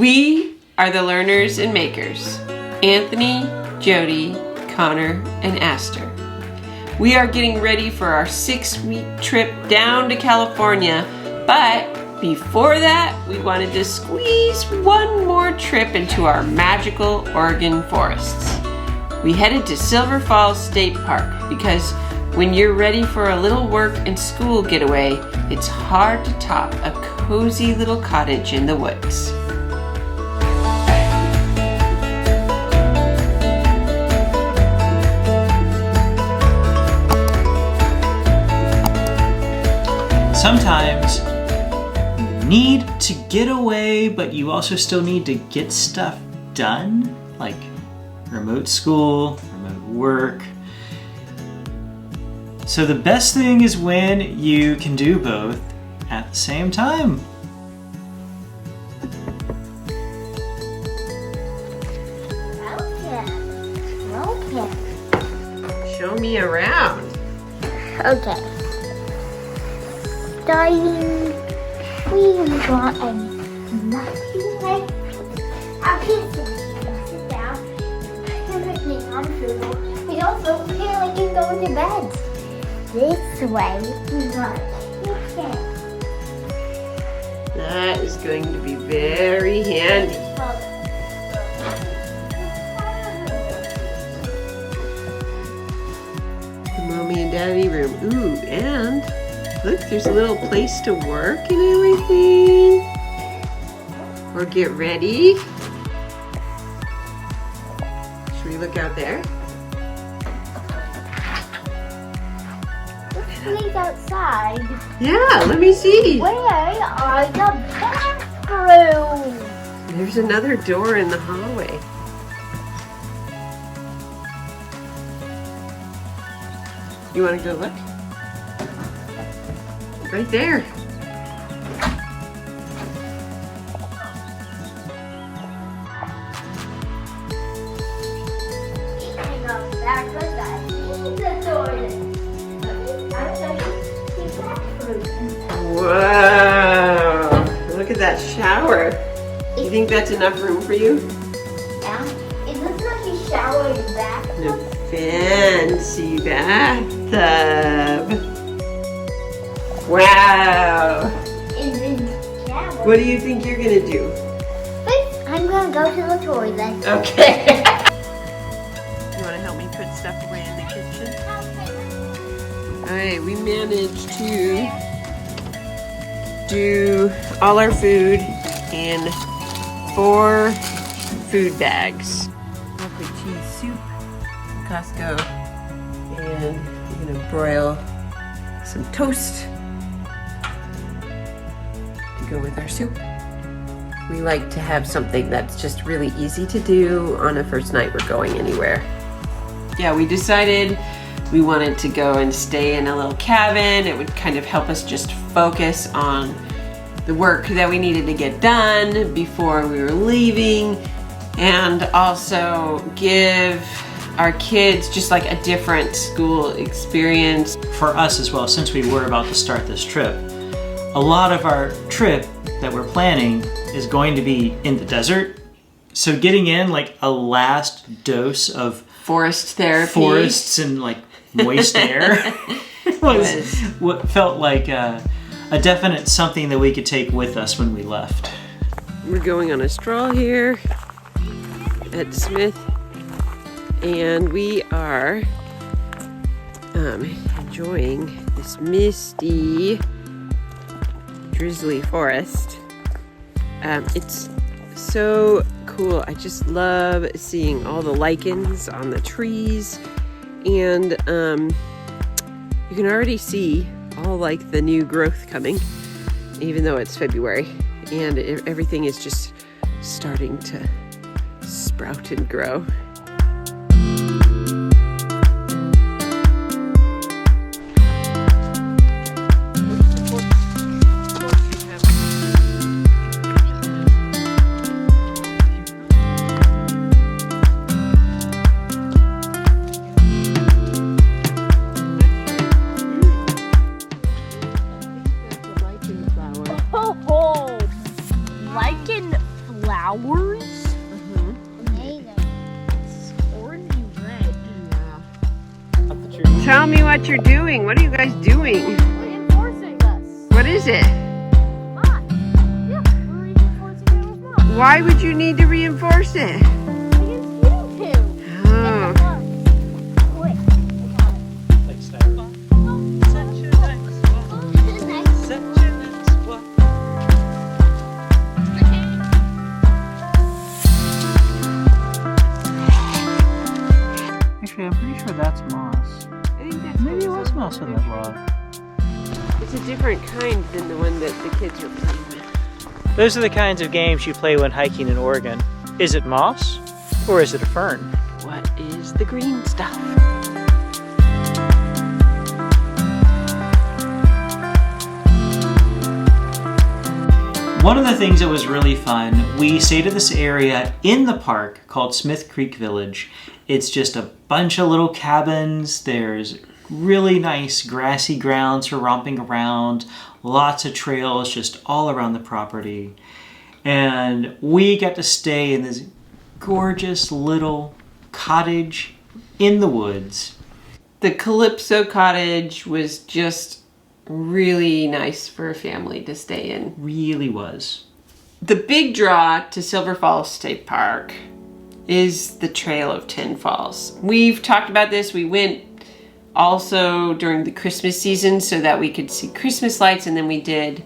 We are the learners and makers, Anthony, Jody, Connor, and Astor. We are getting ready for our 6-week trip down to California, but before that, we wanted to squeeze one more trip into our magical Oregon forests. We headed to Silver Falls State Park because when you're ready for a little work and school getaway, it's hard to top a cozy little cottage in the woods. Sometimes you need to get away, but you also still need to get stuff done, like remote school, remote work. So the best thing is when you can do both at the same time. Okay. Show me around. Okay. Starting, we got a nothing like our kids can sit down and picnic on food. We also can go into bed. This way we got a kitchen. That is going to be very handy. The mommy and daddy room. Ooh, and look, there's a little place to work and everything. Or get ready. Should we look out there? Let's leave outside. Yeah, let me see. Where are the bathrooms? There's another door in the hallway. You want to go look? Right there. Wow! Look at that shower. You think that's enough room for you? Yeah. It looks like you showered in the bathroom. A fancy bathtub. Wow! What do you think you're gonna do? I'm gonna go to the toilet. Okay. You wanna help me put stuff away in the kitchen? Alright, we managed to do all our food in 4 food bags. Broccoli cheese soup from Costco. And we're gonna broil some toast to go with our soup. We like to have something that's just really easy to do on a first night we're going anywhere. Yeah, we decided we wanted to go and stay in a little cabin. It would kind of help us just focus on the work that we needed to get done before we were leaving, and also give our kids just like a different school experience. For us as well, since we were about to start this trip, a lot of our trip that we're planning is going to be in the desert. So getting in like a last dose of forest therapy, forests and like moist air was what felt like a definite something that we could take with us when we left. We're going on a stroll here at Smith, and we are enjoying this misty, drizzly forest. It's so cool. I just love seeing all the lichens on the trees, and you can already see all like the new growth coming, even though it's February, and everything is just starting to sprout and grow. flowers. Amazing. It's orange and red. Up the tree. Tell me what you're doing. What are you guys doing? Reinforcing us. What is it? Moss. Yeah, we're reinforcing it with moss. Why would you need to reinforce it? Against you two. Oh. Wait. Like styrofoam. Such a nice walk. Actually, I'm pretty sure that's moss. I think that's Maybe it was moss on that log. It's a different kind than the one that the kids are playing with. Those are the kinds of games you play when hiking in Oregon. Is it moss or is it a fern? What is the green stuff? One of the things that was really fun, we stayed at this area in the park called Smith Creek Village. It's just a bunch of little cabins. There's really nice grassy grounds for romping around, lots of trails just all around the property. And we got to stay in this gorgeous little cottage in the woods. The Calypso cottage was just really nice for a family to stay in. Really was. The big draw to Silver Falls State Park is the Trail of Ten Falls. We've talked about this. We went also during the Christmas season so that we could see Christmas lights, and then we did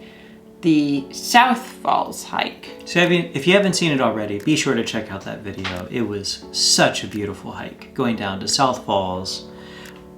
the South Falls hike. So if you haven't seen it already, be sure to check out that video. It was such a beautiful hike going down to South Falls.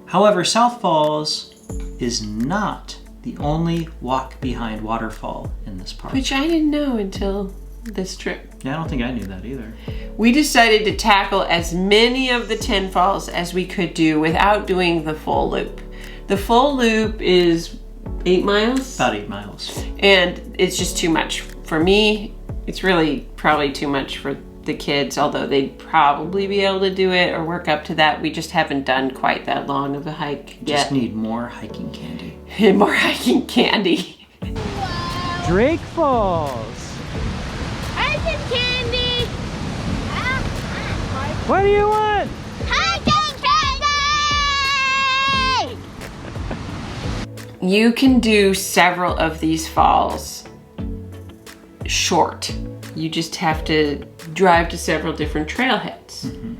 However, South Falls is not the only walk behind waterfall in this park. Which I didn't know until this trip. Yeah, I don't think I knew that either. We decided to tackle as many of the 10 falls as we could do without doing the full loop. The full loop is 8 miles? About 8 miles. And it's just too much. For me, it's really probably too much for the kids, although they'd probably be able to do it or work up to that. We just haven't done quite that long of a hike yet. Just need more hiking candy. More hiking candy. Drake Falls. I said candy. What do you want? Hiking candy. You can do several of these falls short. You just have to drive to several different trailheads. Mm-hmm.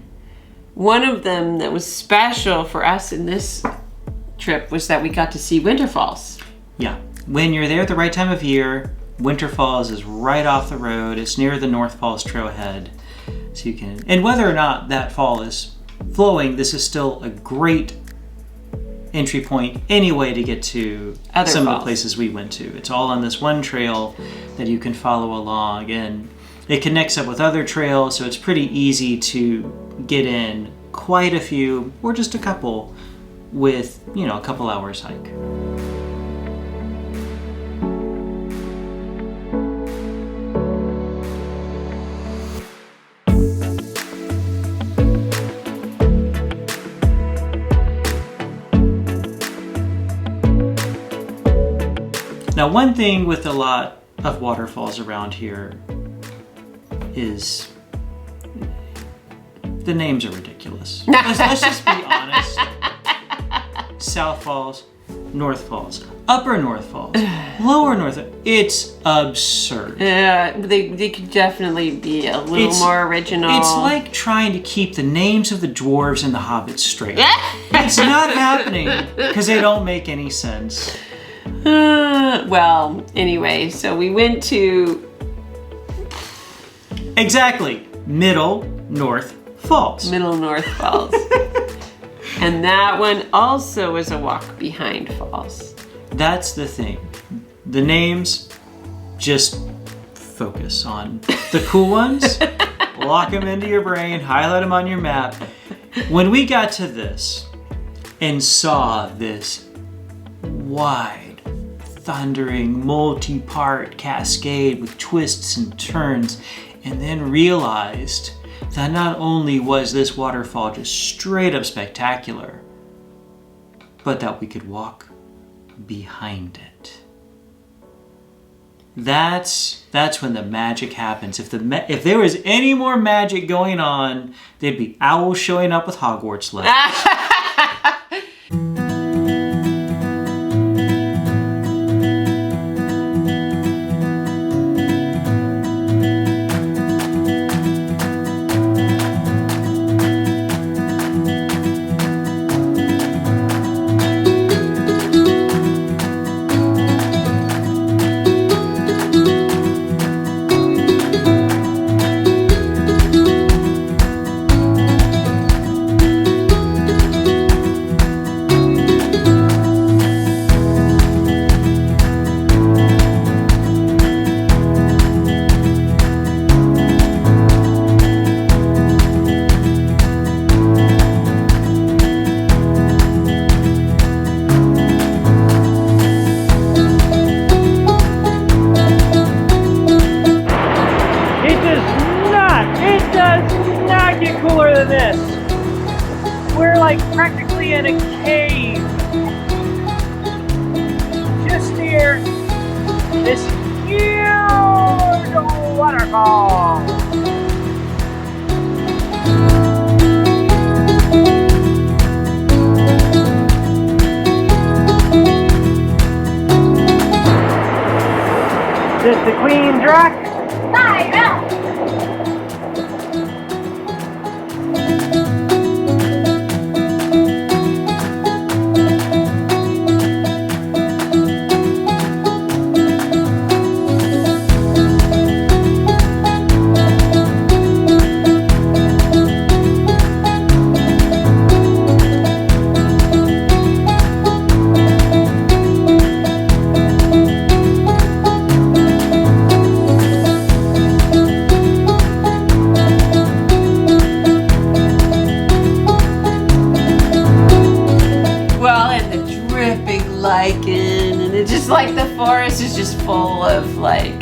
One of them that was special for us in this trip was that we got to see winter falls. Yeah. When you're there at the right time of year, Winter Falls is right off the road. It's near the North Falls trailhead. So you can, and whether or not that fall is flowing, this is still a great entry point anyway to get to Other some of falls. the places we went to. It's all on this one trail that you can follow along, and it connects up with other trails, so it's pretty easy to get in quite a few, or just a couple, with, you know, a couple hours hike. Now, one thing with a lot of waterfalls around here is the names are ridiculous. Let's just be honest. South Falls, North Falls, Upper North Falls, Lower North. It's absurd. They could definitely be a little more original. It's like trying to keep the names of the dwarves and the hobbits straight. It's not happening because they don't make any sense. Well, anyway, so we went to... Exactly. Middle North Falls. Middle North Falls. And that one also was a walk behind falls. That's the thing. The names, just focus on the cool ones, lock them into your brain, highlight them on your map. When we got to this and saw this wide, thundering, multi-part cascade with twists and turns, and then realized that not only was this waterfall just straight up spectacular, but that we could walk behind it. That's when the magic happens. If there was any more magic going on, there'd be owls showing up with Hogwarts letters. Cooler than this. We're like practically in a cave just near this huge waterfall. This the Queen Drac? Fire! Lichen, and it's just like the forest is just full of like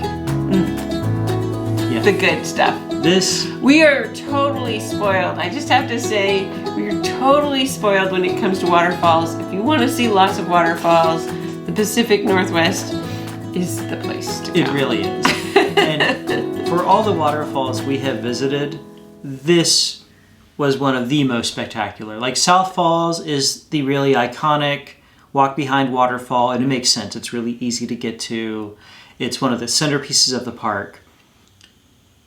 the good stuff. We are totally spoiled. I just have to say, we are totally spoiled when it comes to waterfalls. If you want to see lots of waterfalls, the Pacific Northwest is the place to go. It really is. And for all the waterfalls we have visited, this was one of the most spectacular. Like South Falls is the really iconic walk behind waterfall, and it makes sense. It's really easy to get to. It's one of the centerpieces of the park.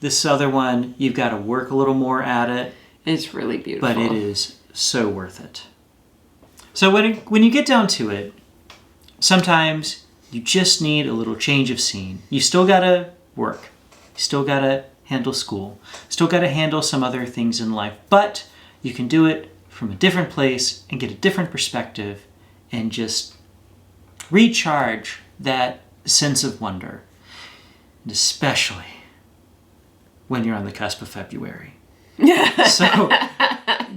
This other one, you've got to work a little more at it. It's really beautiful. But it is so worth it. So when you get down to it, sometimes you just need a little change of scene. You still got to work. You still got to handle school. Still got to handle some other things in life. But you can do it from a different place and get a different perspective and just recharge that sense of wonder. And especially when you're on the cusp of February. So,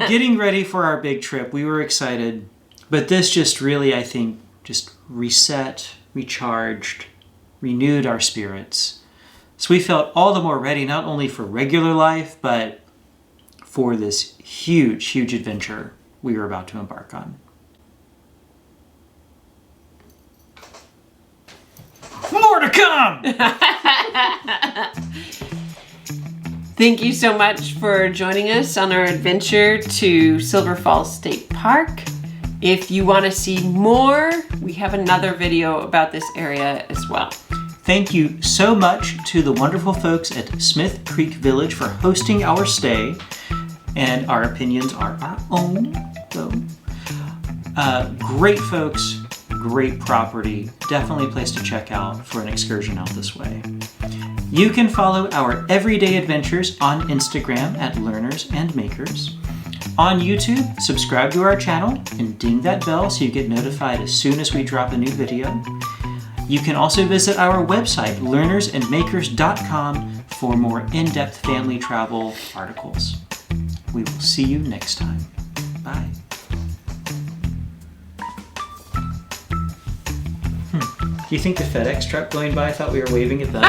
getting ready for our big trip, we were excited. But this just really, I think, just reset, recharged, renewed our spirits. So we felt all the more ready, not only for regular life, but for this huge, huge adventure we were about to embark on. More to come! Thank you so much for joining us on our adventure to Silver Falls State Park. If you want to see more, we have another video about this area as well. Thank you so much to the wonderful folks at Smith Creek Village for hosting our stay. And our opinions are our own, though. Great folks, great property. Definitely a place to check out for an excursion out this way. You can follow our everyday adventures on Instagram at Learners and Makers. On YouTube, subscribe to our channel and ding that bell so you get notified as soon as we drop a new video. You can also visit our website, learnersandmakers.com, for more in-depth family travel articles. We will see you next time. Bye. Do you think the FedEx truck going by thought we were waving at them?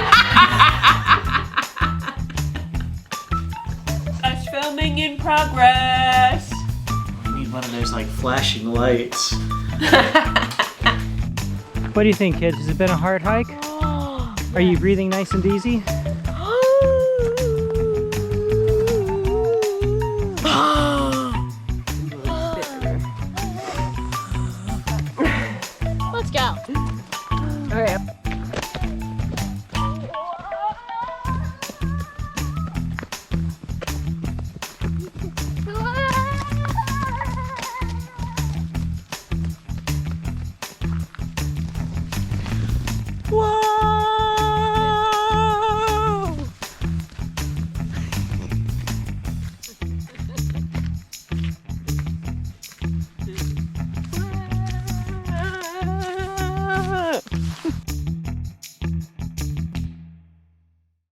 Us filming in progress. I need one of those like flashing lights. What do you think, kids? Has it been a hard hike? Are you breathing nice and easy?